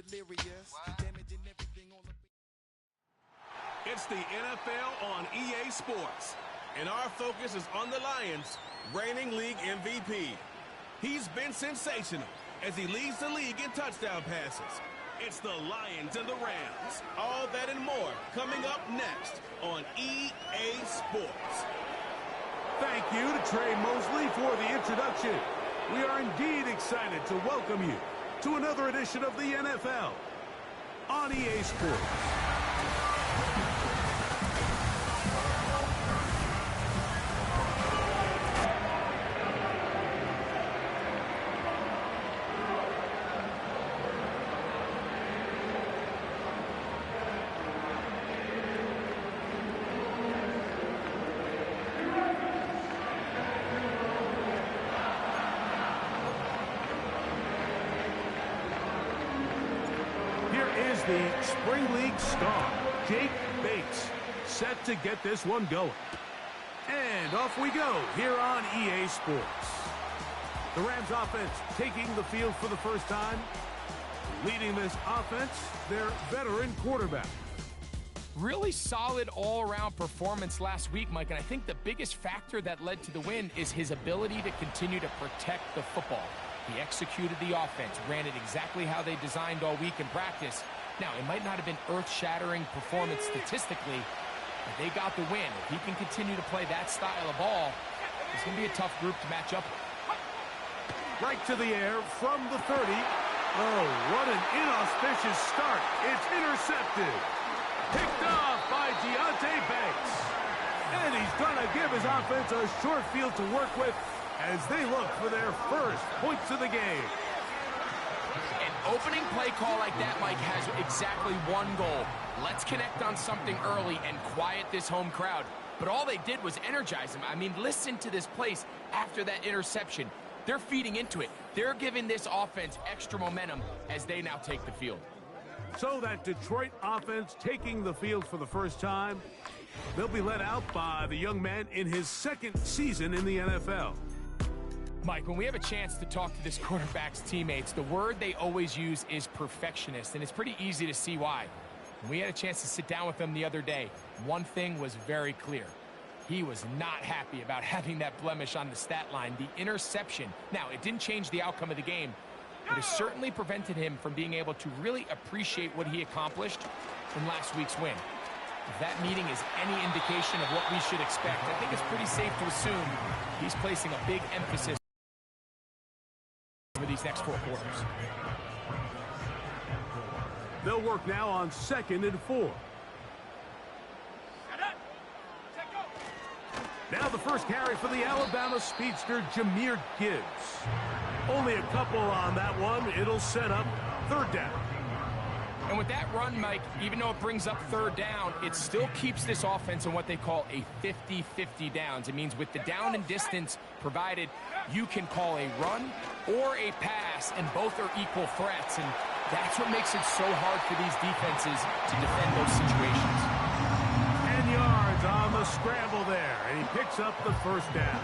It's the NFL on EA Sports, and our focus is on the Lions, reigning league MVP. He's been sensational as he leads the league in touchdown passes. It's the Lions and the Rams. All that and more coming up next on EA Sports. Thank you to Trey Mosley for the introduction. We are indeed excited to welcome you to another edition of the NFL on EA Sports. The Spring League star, Jake Bates, set to get this one going. And off we go here on EA Sports. The Rams offense taking the field for the first time. Leading this offense, their veteran quarterback. Really solid all-around performance last week, Mike, and I think the biggest factor that led to the win is his ability to continue to protect the football. He executed the offense, ran it exactly how they designed all week in practice. Now, it might not have been earth-shattering performance statistically, but they got the win. If he can continue to play that style of ball, it's going to be a tough group to match up with. Right to the air from the 30. Oh, what an inauspicious start. It's intercepted. Picked off by Deontay Banks. And he's going to give his offense a short field to work with as they look for their first points of the game. An opening play call like that, Mike, has exactly one goal. Let's connect on something early and quiet this home crowd. But all they did was energize them. I mean, listen to this place after that interception. They're feeding into it. They're giving this offense extra momentum as they now take the field. So that Detroit offense taking the field for the first time, they'll be led out by the young man in his second season in the NFL. Mike, when we have a chance to talk to this quarterback's teammates, the word they always use is perfectionist, and it's pretty easy to see why. When we had a chance to sit down with them the other day, one thing was very clear. He was not happy about having that blemish on the stat line, the interception. Now, it didn't change the outcome of the game, but it certainly prevented him from being able to really appreciate what he accomplished in last week's win. If that meeting is any indication of what we should expect, I think it's pretty safe to assume he's placing a big emphasis over these next 4 quarters. They'll work now on 2nd and 4. Now the first carry for the Alabama speedster, Jahmyr Gibbs. Only a couple on that one. It'll set up 3rd down. And with that run, Mike, even though it brings up 3rd down, it still keeps this offense in what they call a 50-50 downs. It means with the down and distance provided, you can call a run or a pass, and both are equal threats. And that's what makes it so hard for these defenses to defend those situations. 10 yards on the scramble there, and he picks up the 1st down.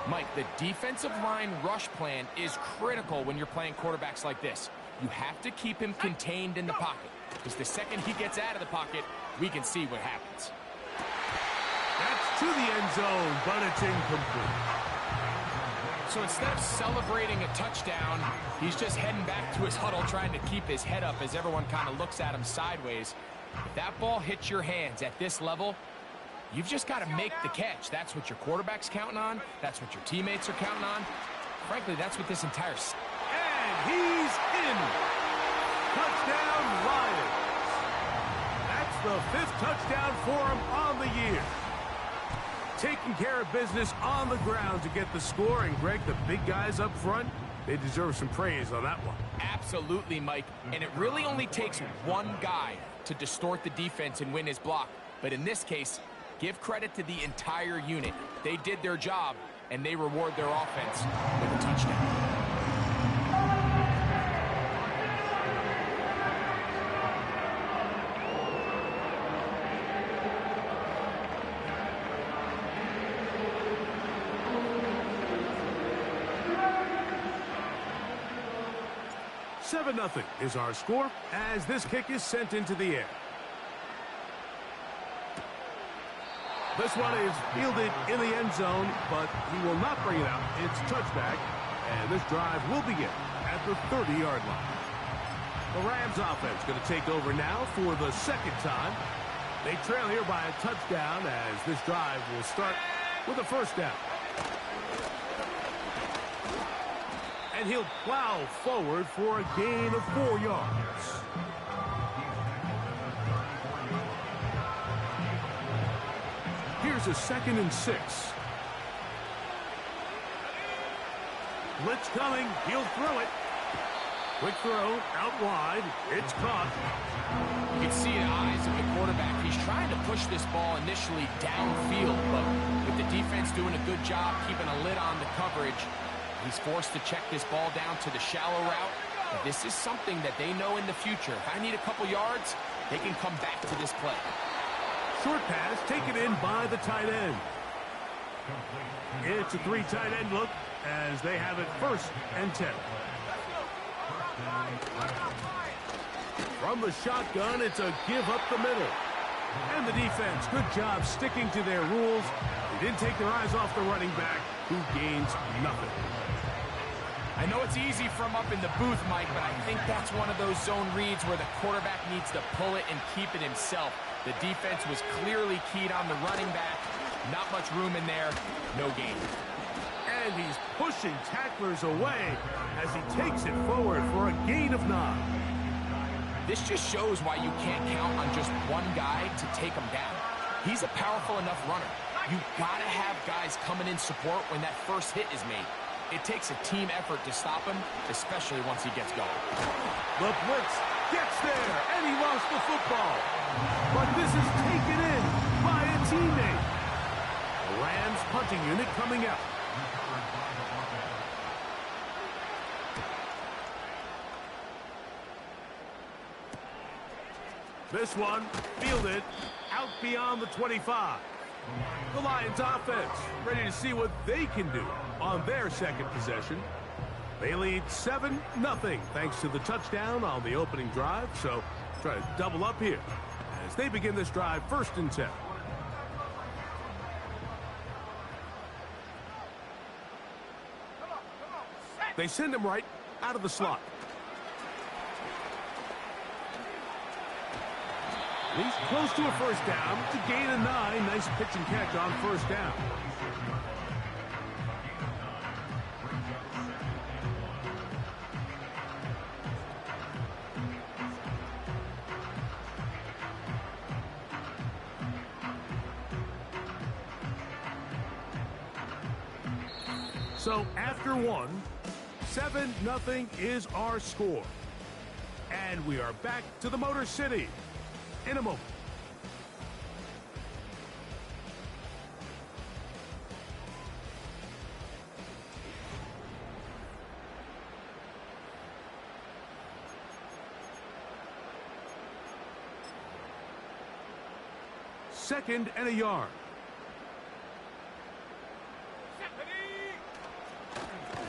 Mike, the defensive line rush plan is critical when you're playing quarterbacks like this. You have to keep him contained in the pocket, because the second he gets out of the pocket, we can see what happens. That's to the end zone, but it's incomplete. So instead of celebrating a touchdown, he's just heading back to his huddle trying to keep his head up as everyone kind of looks at him sideways. If that ball hits your hands at this level, you've just got to make the catch. That's what your quarterback's counting on. That's what your teammates are counting on. Frankly, that's what this entire... And he's in. Touchdown, Lions. That's the 5th touchdown for him on the year. Taking care of business on the ground to get the score. And, Greg, the big guys up front, they deserve some praise on that one. Absolutely, Mike. And it really only takes one guy to distort the defense and win his block. But in this case, give credit to the entire unit. They did their job, and they reward their offense with a touchdown. 7-0 is our score as this kick is sent into the air. This one is fielded in the end zone, but he will not bring it out. It's touchback, and this drive will begin at the 30-yard line. The Rams offense going to take over now for the second time. They trail here by a touchdown as this drive will start with a first down. And he'll plow forward for a gain of 4 yards. Here's a 2nd and 6. Blitz coming. He'll throw it. Quick throw out wide. It's caught. You can see in the eyes of the quarterback. He's trying to push this ball initially downfield, but with the defense doing a good job keeping a lid on the coverage, he's forced to check this ball down to the shallow route. But this is something that they know in the future. If I need a couple yards, they can come back to this play. Short pass taken in by the tight end. It's a 3 tight end look as they have it 1st and 10. From the shotgun, it's a give up the middle. And the defense, good job sticking to their rules. They didn't take their eyes off the running back, who gains nothing. I know it's easy from up in the booth, Mike, but I think that's one of those zone reads where the quarterback needs to pull it and keep it himself. The defense was clearly keyed on the running back. Not much room in there. No gain. And he's pushing tacklers away as he takes it forward for a gain of 9. This just shows why you can't count on just one guy to take him down. He's a powerful enough runner. You've got to have guys coming in support when that first hit is made. It takes a team effort to stop him, especially once he gets going. The blitz gets there, and he lost the football. But this is taken in by a teammate. The Rams punting unit coming out. This one fielded out beyond the 25. The Lions offense ready to see what they can do on their second possession. They lead 7-0 thanks to the touchdown on the opening drive. So try to double up here as they begin this drive 1st and 10. They send him right out of the slot. He's close to a first down to gain a 9. Nice pitch and catch on first down. So after 1, 7-0 is our score. And we are back to the Motor City in a moment. Second and a yard.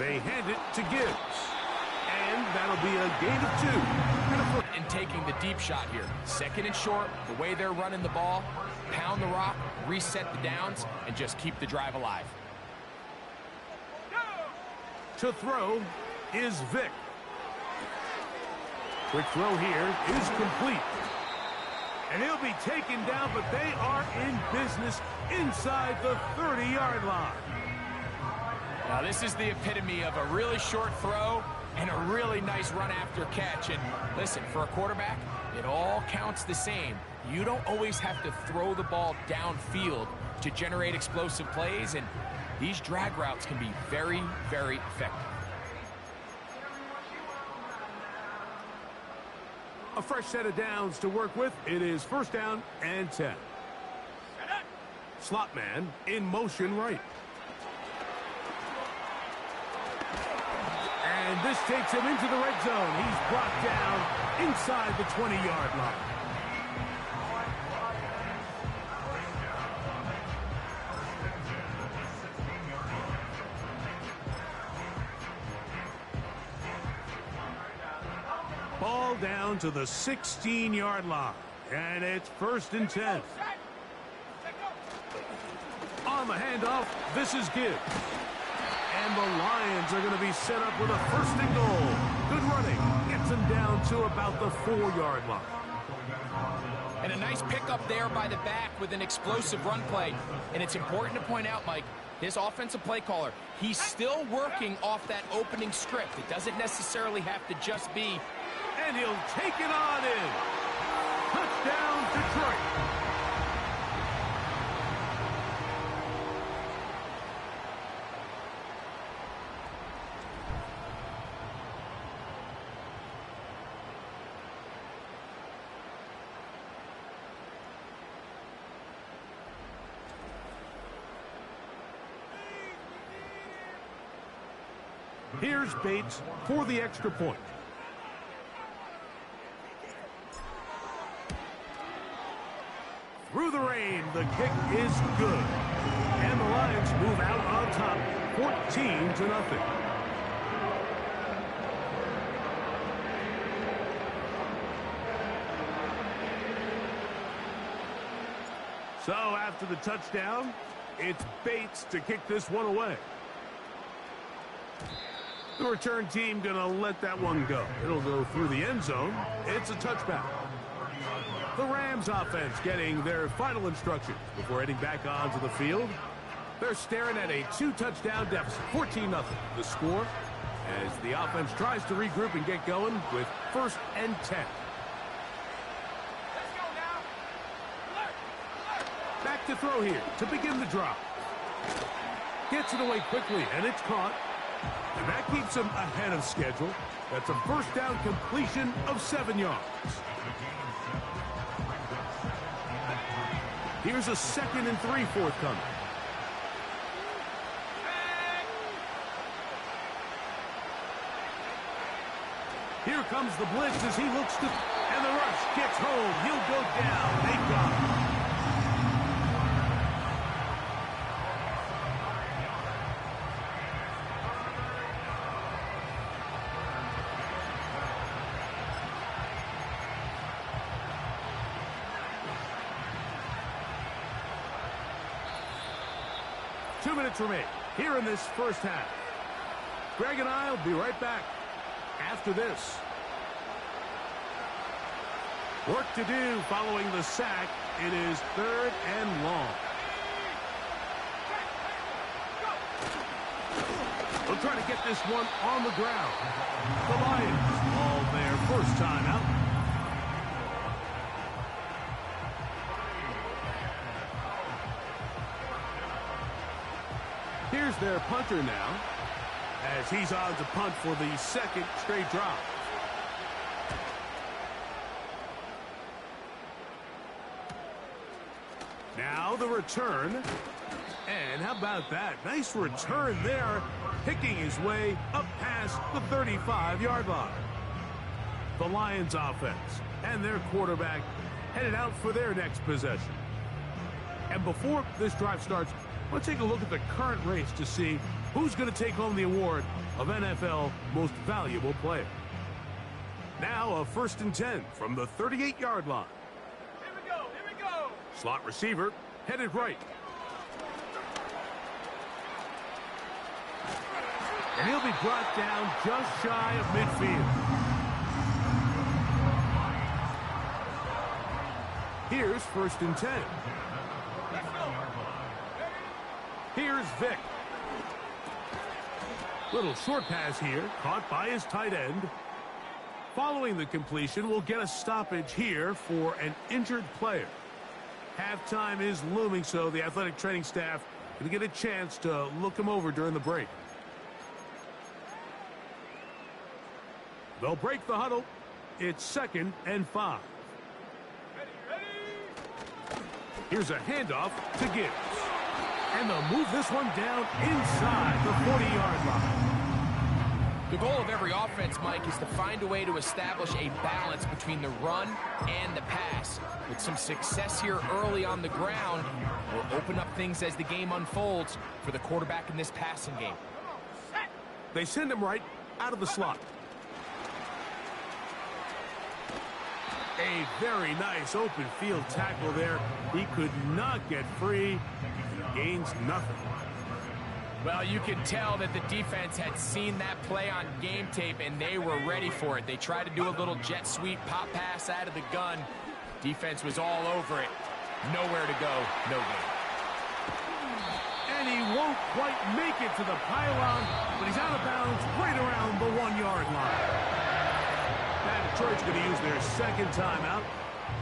They hand it to Gibbs. And that'll be a gain of 2. And taking the deep shot here. 2nd and short, the way they're running the ball, pound the rock, reset the downs, and just keep the drive alive. To throw is Vic. Quick throw here is complete. And he'll be taken down, but they are in business inside the 30-yard line. Now this is the epitome of a really short throw and a really nice run after catch. And listen, for a quarterback, it all counts the same. You don't always have to throw the ball downfield to generate explosive plays, and these drag routes can be very, very effective. A fresh set of downs to work with. It is 1st down and 10. Slot man in motion right. And this takes him into the red zone. He's brought down inside the 20-yard line. Ball down to the 16-yard line. And it's 1st and 10. On the handoff, this is Gibbs. And the Lions are going to be set up with a 1st and goal. Good running. Gets them down to about the 4-yard line. And a nice pickup there by the back with an explosive run play. And it's important to point out, Mike, this offensive play caller, he's still working off that opening script. It doesn't necessarily have to just be. And he'll take it on in. Touchdown, Detroit. Here's Bates for the extra point. Through the rain, the kick is good. And the Lions move out on top, 14-0. So after the touchdown, it's Bates to kick this one away. The return team going to let that one go. It'll go through the end zone. It's a touchback. The Rams offense getting their final instructions before heading back onto the field. They're staring at a 2-touchdown deficit, 14-0. The score as the offense tries to regroup and get going with 1st and 10. Let's go now. Back to throw here to begin the drop. Gets it away quickly, and it's caught. And that keeps him ahead of schedule. That's a 1st down completion of 7 yards. Here's a 2nd and 3 forthcoming. Here comes the blitz as he looks to... And the rush gets home. He'll go down. They got him. Two minutes remain here in this first half. Greg and I will be right back after this. Work to do following the sack. It is 3rd and long. They'll try to get this one on the ground. The Lions all their first time out. Here's their punter now, as he's on to punt for the 2nd straight drive. Now the return. And how about that? Nice return there, picking his way up past the 35-yard line. The Lions offense and their quarterback headed out for their next possession. And before this drive starts, let's take a look at the current race to see who's going to take home the award of NFL Most Valuable Player. Now a 1st and 10 from the 38-yard line. Here we go. Here we go. Slot receiver headed right. And he'll be brought down just shy of midfield. Here's 1st and 10. Here's Vick. Little short pass here, caught by his tight end. Following the completion, we'll get a stoppage here for an injured player. Halftime is looming, so the athletic training staff going to get a chance to look him over during the break. They'll break the huddle. It's 2nd and 5. Here's a handoff to Gibbs. And they'll move this one down inside the 40-yard line. The goal of every offense, Mike, is to find a way to establish a balance between the run and the pass. With some success here early on the ground, will open up things as the game unfolds for the quarterback in this passing game. They send him right out of the slot. A very nice open field tackle there. He could not get free. He gains nothing. Well, you can tell that the defense had seen that play on game tape, and they were ready for it. They tried to do a little jet sweep pop pass out of the gun. Defense was all over it. Nowhere to go, no gain. And he won't quite make it to the pylon, but he's out of bounds right around the 1-yard line. Now Detroit's going to use their second timeout,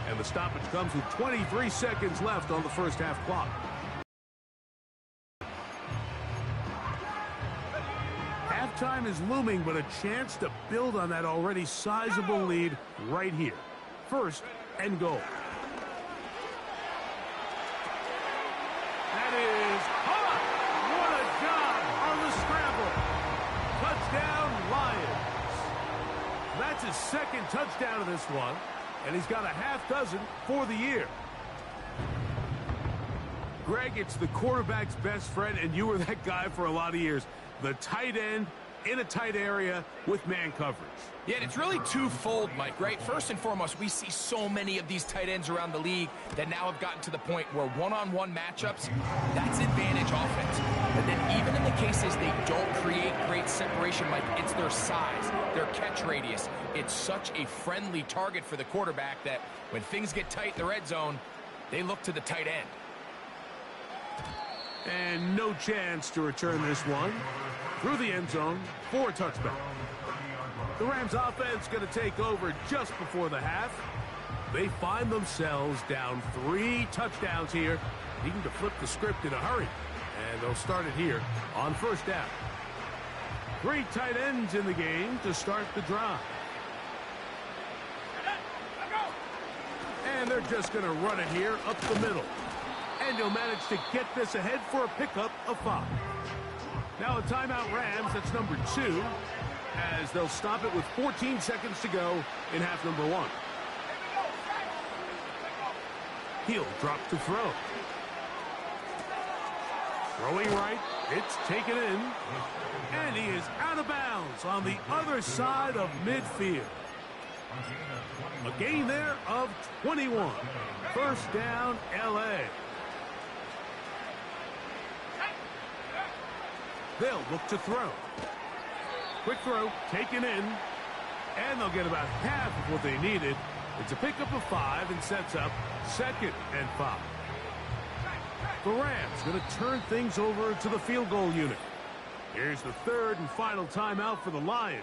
and the stoppage comes with 23 seconds left on the first half clock. Halftime is looming, but a chance to build on that already sizable lead right here. First and goal. That is hot! What a job on the scramble. Touchdown, Lions. That's his second touchdown of this one, and he's got a half dozen for the year. Greg, it's the quarterback's best friend, and you were that guy for a lot of years. The tight end in a tight area with man coverage. Yeah, and it's really twofold, Mike, right? First and foremost, we see so many of these tight ends around the league that now have gotten to the point where one-on-one matchups, that's advantage offense. But then even in the cases they don't create great separation, Mike, it's their size, their catch radius. It's such a friendly target for the quarterback that when things get tight in the red zone, they look to the tight end. And no chance to return this one through the end zone for a touchback. The Rams offense going to take over just before the half. They find themselves down 3 touchdowns here, needing to flip the script in a hurry. And they'll start it here on first down. 3 tight ends in the game to start the drive. And they're just going to run it here up the middle. And he'll manage to get this ahead for a pickup of 5. Now a timeout Rams, that's number 2, as they'll stop it with 14 seconds to go in half number 1. He'll drop to throw. Throwing right, it's taken in, and he is out of bounds on the other side of midfield. A gain there of 21. First down, L.A. They'll look to throw. Quick throw, taken in, and they'll get about half of what they needed. It's a pickup of 5 and sets up 2nd and 5. The Rams going to turn things over to the field goal unit. Here's the third and final timeout for the Lions.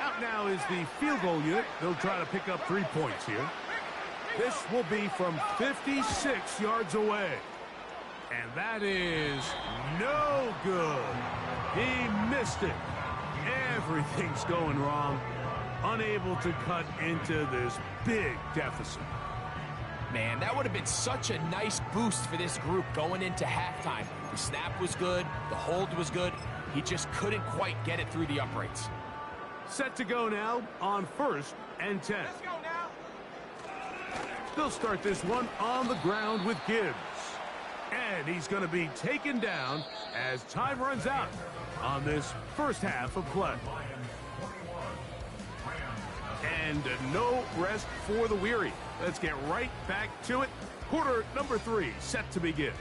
Out now is the field goal unit. They'll try to pick up 3 points here. This will be from 56 yards away. And that is no good. He missed it. Everything's going wrong. Unable to cut into this big deficit. Man, that would have been such a nice boost for this group going into halftime. The snap was good. The hold was good. He just couldn't quite get it through the uprights. Set to go now on 1st and 10. Let's go now. They'll start this one on the ground with Gibbs. And he's going to be taken down as time runs out on this first half of play. And no rest for the weary. Let's get right back to it. Quarter number 3 set to begin.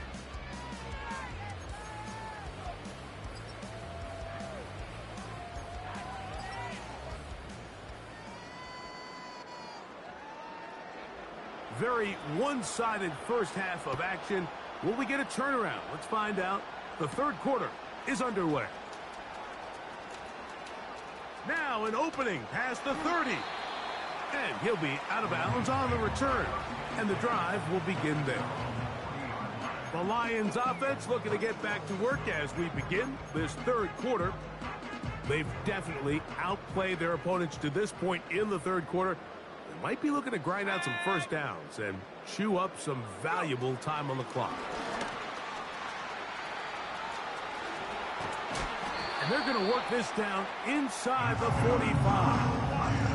Very one-sided first half of action. Will we get a turnaround? Let's find out. The third quarter is underway. Now an opening past the 30. And he'll be out of bounds on the return. And the drive will begin there. The Lions offense looking to get back to work as we begin this third quarter. They've definitely outplayed their opponents to this point in the third quarter. Might be looking to grind out some first downs and chew up some valuable time on the clock. And they're going to work this down inside the 45.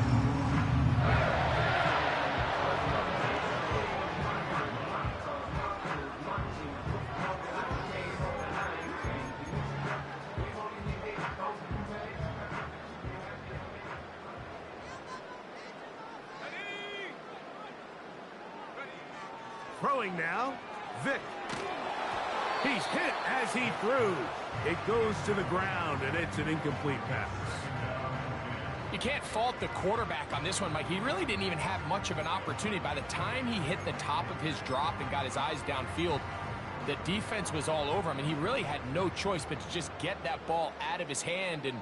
Throwing now, Vic. He's hit as he threw. It goes to the ground, and it's an incomplete pass. You can't fault the quarterback on this one, Mike. He really didn't even have much of an opportunity. By the time he hit the top of his drop and got his eyes downfield, the defense was all over him, and he really had no choice but to just get that ball out of his hand and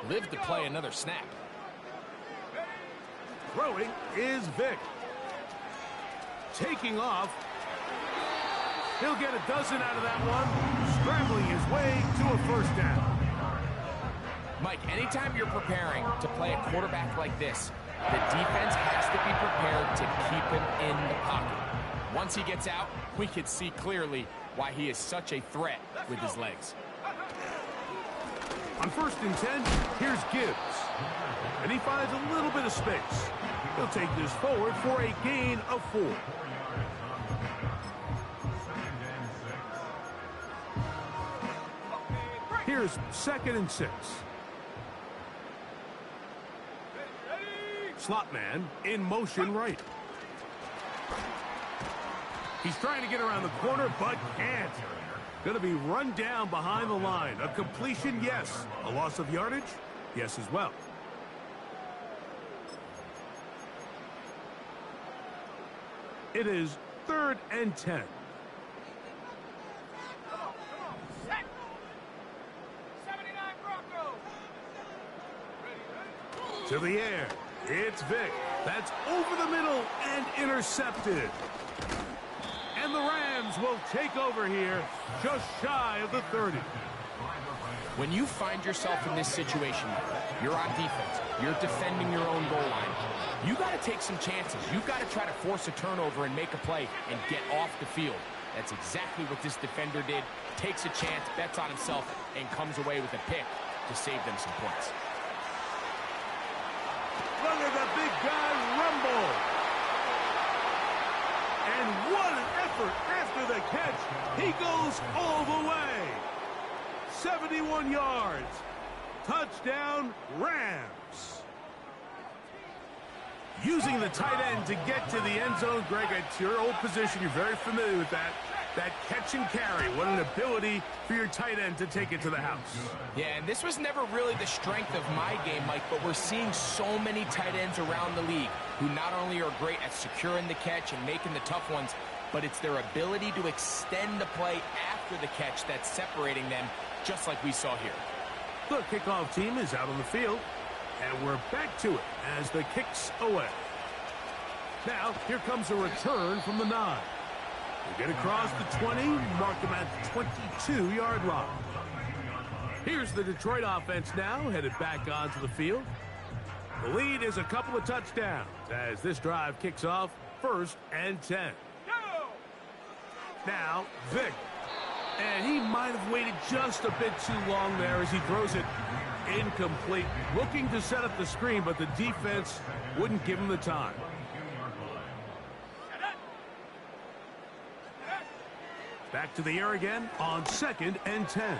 live to play another snap. Throwing is Vic. Taking off. He'll get a dozen out of that one, scrambling his way to a first down. Mike, anytime you're preparing to play a quarterback like this, the defense has to be prepared to keep him in the pocket. Once he gets out, we can see clearly why he is such a threat with his legs. On 1st and 10, here's Gibbs. And he finds a little bit of space. He'll take this forward for a gain of 4. Here's 2nd and 6. Slot man in motion right. He's trying to get around the corner, but can't. Going to be run down behind the line. A completion, yes. A loss of yardage, yes as well. It is 3rd and 10. To the air. It's Vic. That's over the middle and intercepted. And the Rams will take over here just shy of the 30. When you find yourself in this situation, you're on defense, you're defending your own goal line, you got to take some chances. You've got to try to force a turnover and make a play and get off the field. That's exactly what this defender did. Takes a chance, bets on himself, and comes away with a pick to save them some points. Look at the big guy rumble. And what an effort after the catch. He goes all the way. 71 yards. Touchdown, Rams. Using the tight end to get to the end zone. Greg, it's your old position. You're very familiar with that. That catch and carry. What an ability for your tight end to take it to the house. Yeah, and this was never really the strength of my game, Mike, but we're seeing so many tight ends around the league who not only are great at securing the catch and making the tough ones, but it's their ability to extend the play after the catch that's separating them, just like we saw here. The kickoff team is out on the field, and we're back to it as the kick's away. Now, here comes a return from the 9. They get across the 20, mark them at the 22-yard line. Here's the Detroit offense now, headed back onto the field. The lead is a couple of touchdowns as this drive kicks off 1st and 10. Now, Vic. And he might have waited just a bit too long there as he throws it incomplete. Looking to set up the screen, but the defense wouldn't give him the time. Back to the air again on 2nd and 10.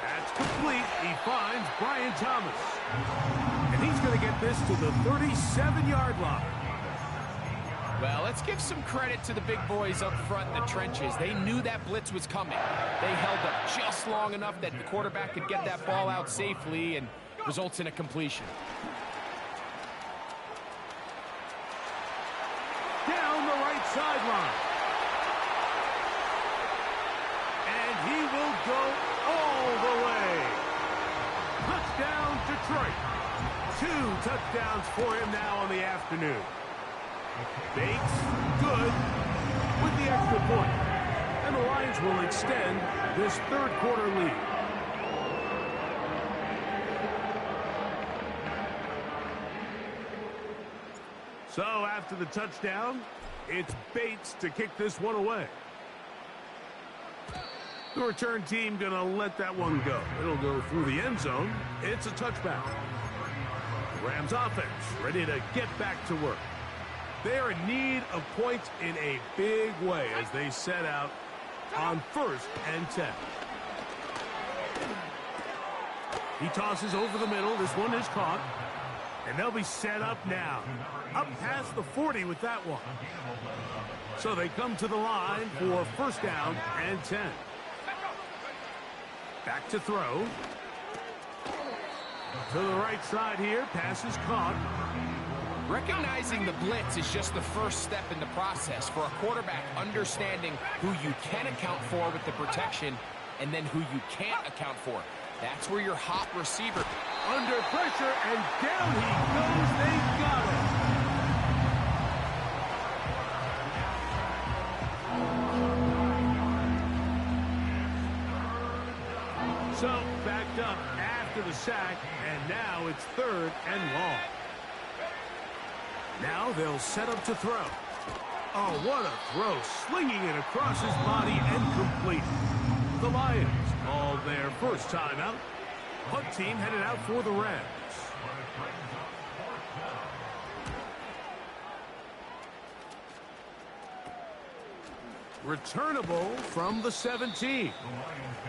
That's complete. He finds Brian Thomas. And he's going to get this to the 37-yard line. Well, let's give some credit to the big boys up front in the trenches. They knew that blitz was coming. They held up just long enough that the quarterback could get that ball out safely and results in a completion. Down the right sideline. And he will go all the way. Touchdown, Detroit. 2 touchdowns for him now on the afternoon. Bates, good, with the extra point. And the Lions will extend this 3rd quarter lead. So after the touchdown, it's Bates to kick this one away. The return team going to let that one go. It'll go through the end zone. It's a touchback. The Rams offense ready to get back to work. They are in need of points in a big way as they set out on 1st and 10. He tosses over the middle. This one is caught. And they'll be set up now. Up past the 40 with that one. So they come to the line for first down and 10. Back to throw. To the right side here. Pass is caught. Recognizing the blitz is just the first step in the process for a quarterback understanding who you can account for with the protection and then who you can't account for. That's where your hot receiver. Under pressure, and down he goes. They got him. So, backed up after the sack, and now it's 3rd and long. Now they'll set up to throw. Oh, what a throw. Slinging it across his body and complete. The Lions call their first timeout. Punt team headed out for the Rams. Returnable from the 17.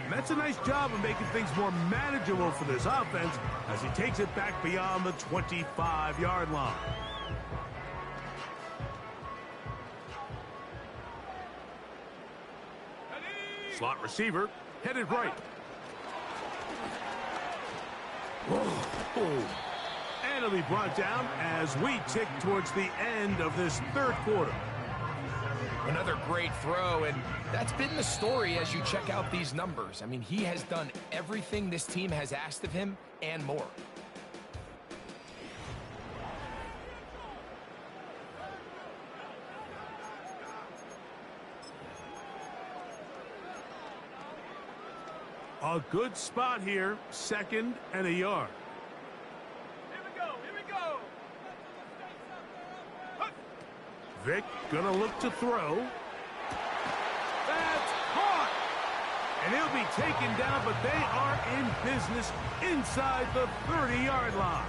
And that's a nice job of making things more manageable for this offense as he takes it back beyond the 25-yard line. Slot receiver headed right. Whoa. And it'll be brought down as we tick towards the end of this 3rd quarter. Another great throw, and that's been the story as you check out these numbers. I mean, he has done everything this team has asked of him and more. A good spot here, 2nd and a yard. Here we go. Vic gonna look to throw. That's caught! And he'll be taken down, but they are in business inside the 30-yard line.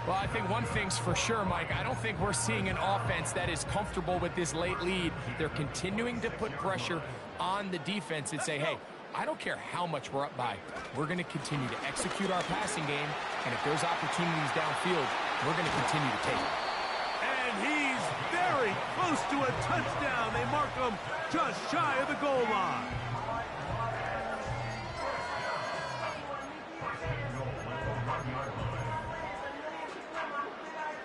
Well, I think one thing's for sure, Mike. I don't think we're seeing an offense that is comfortable with this late lead. They're continuing to put pressure on the defense and say, hey, I don't care how much we're up by. We're going to continue to execute our passing game, and if there's opportunities downfield, we're going to continue to take it. And he's very close to a touchdown. They mark him just shy of the goal line.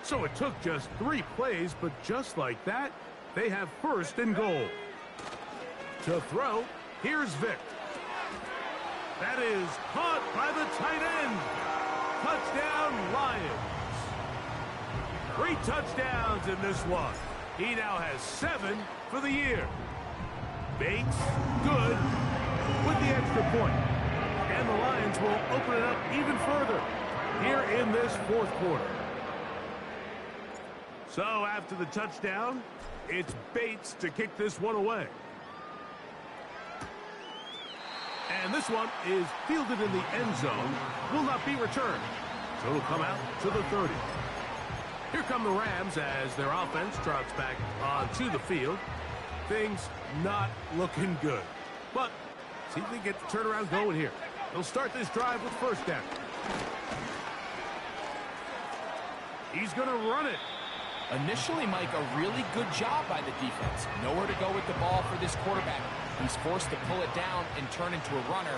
So it took just 3 plays, but just like that, they have 1st and goal. To throw, here's Vic. That is caught by the tight end. Touchdown, Lions. 3 touchdowns in this one. He now has 7 for the year. Bates, good, with the extra point. And the Lions will open it up even further here in this 4th quarter. So after the touchdown, it's Bates to kick this one away. And this one is fielded in the end zone, will not be returned. So it'll come out to the 30. Here come the Rams as their offense trots back onto the field. Things not looking good. But see if they get the turnaround going here. They'll start this drive with first down. He's going to run it. Initially, Mike, a really good job by the defense. Nowhere to go with the ball for this quarterback. He's forced to pull it down and turn into a runner.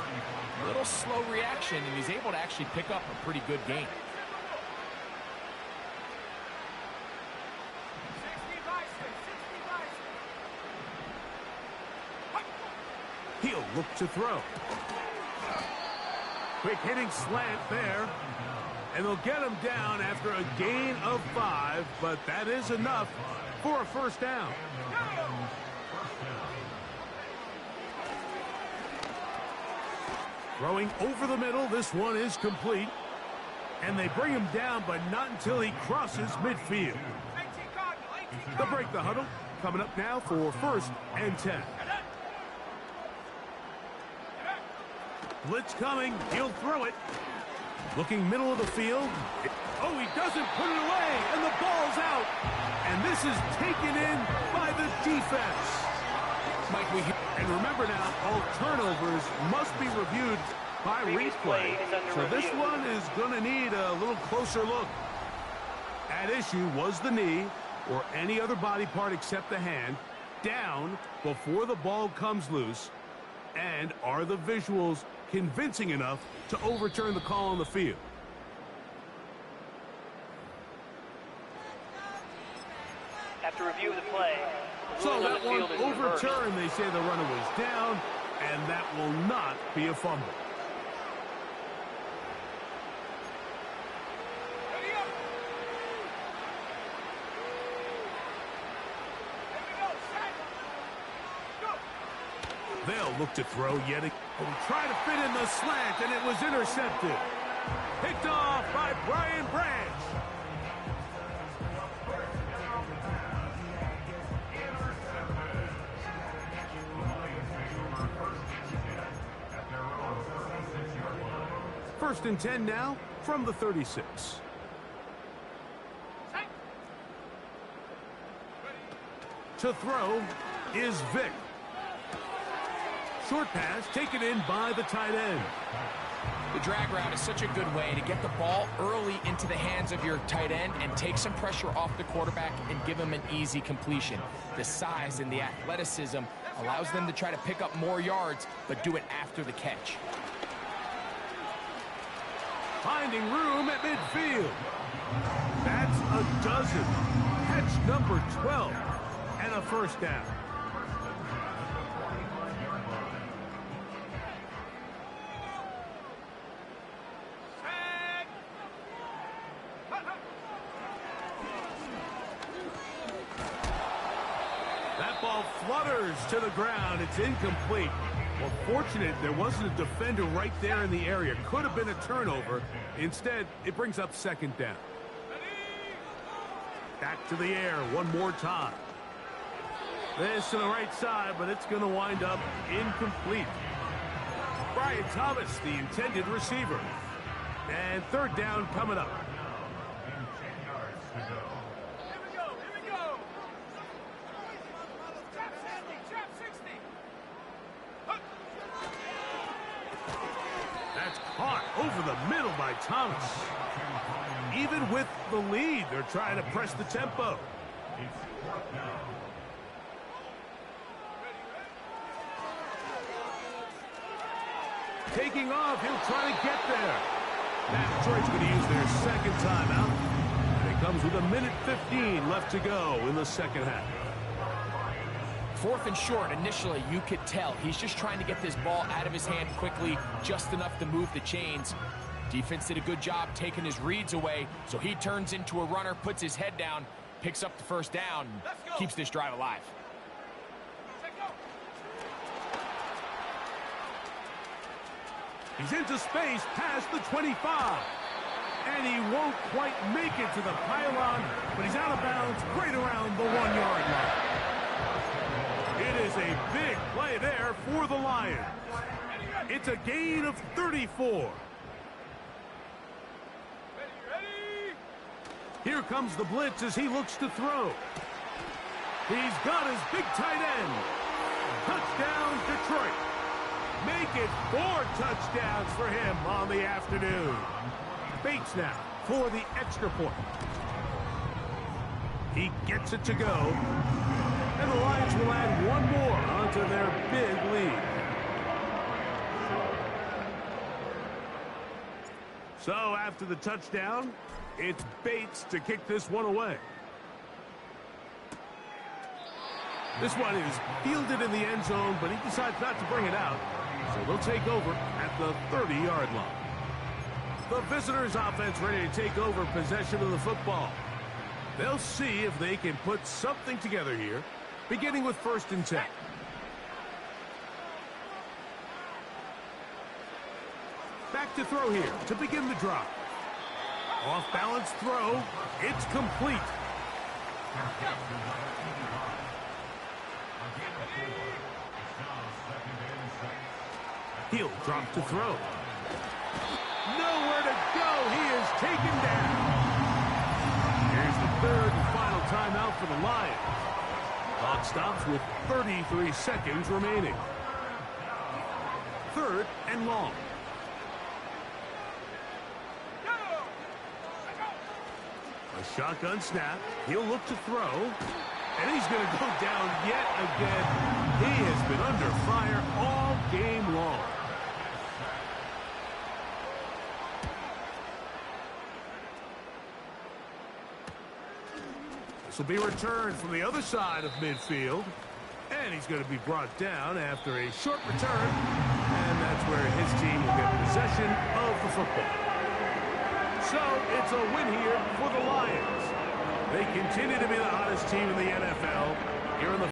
A little slow reaction, and he's able to actually pick up a pretty good gain. He'll look to throw. Quick hitting slant there. And they'll get him down after a gain of 5, but that is enough for a first down. Throwing over the middle, this one is complete. And they bring him down, but not until he crosses midfield. They'll break the huddle. Coming up now for first and 10. Blitz coming. He'll throw it. Looking middle of the field. Oh, he doesn't put it away, and the ball's out. And this is taken in by the defense. Mike, and remember now, all turnovers must be reviewed by replay. So this one is going to need a little closer look. At issue was the knee or any other body part except the hand down before the ball comes loose. And are the visuals convincing enough to overturn the call on the field? After review of the play, so that one overturned. They say the runner was down, and that will not be a fumble. They'll look to throw yet again. Try to fit in the slant, and it was intercepted. Picked off by Brian Branch. First and 10 now from the 36. To throw is Vick. Short pass taken in by the tight end. The drag route is such a good way to get the ball early into the hands of your tight end and take some pressure off the quarterback and give him an easy completion. The size and the athleticism allows them to try to pick up more yards, but do it after the catch. Finding room at midfield. That's a dozen. Catch number 12 and a first down. That ball flutters to the ground. It's incomplete. Well, fortunate there wasn't a defender right there in the area. Could have been a turnover. Instead, it brings up second down. Back to the air one more time. This to the right side, but it's going to wind up incomplete. Brian Thomas, the intended receiver. And third down coming up. That's caught over the middle by Thomas. Even with the lead, they're trying to press the tempo. Taking off, he'll try to get there. Now Detroit's going to use their second timeout. And it comes with 1:15 left to go in the second half. Fourth and short, initially, you could tell he's just trying to get this ball out of his hand quickly, just enough to move the chains. Defense did a good job taking his reads away, so he turns into a runner, puts his head down, picks up the first down, keeps this drive alive. He's into space past the 25. And he won't quite make it to the pylon, but he's out of bounds right around the 1-yard line. It is a big play there for the Lions. It's a gain of 34. Here comes the blitz as he looks to throw. He's got his big tight end. Touchdown, Detroit. Make it 4 touchdowns for him on the afternoon. Bates now for the extra point. He gets it to go. And the Lions will add one more onto their big lead. So after the touchdown, it's Bates to kick this one away. This one is fielded in the end zone, but he decides not to bring it out. So they'll take over at the 30-yard line. The visitors' offense ready to take over possession of the football. They'll see if they can put something together here, beginning with 1st and 10. Back to throw here to begin the drive. Off-balance throw. It's complete. He'll drop to throw. Nowhere to go. He is taken down. Here's the 3rd and final timeout for the Lions. Clock stops with 33 seconds remaining. 3rd and long. A shotgun snap. He'll look to throw. And he's going to go down yet again. He has been under fire all game long. This will be returned from the other side of midfield. And he's going to be brought down after a short return. And that's where his team will get possession of the football. So it's a win here for the Lions. They continue to be the hottest team in the NFL here in the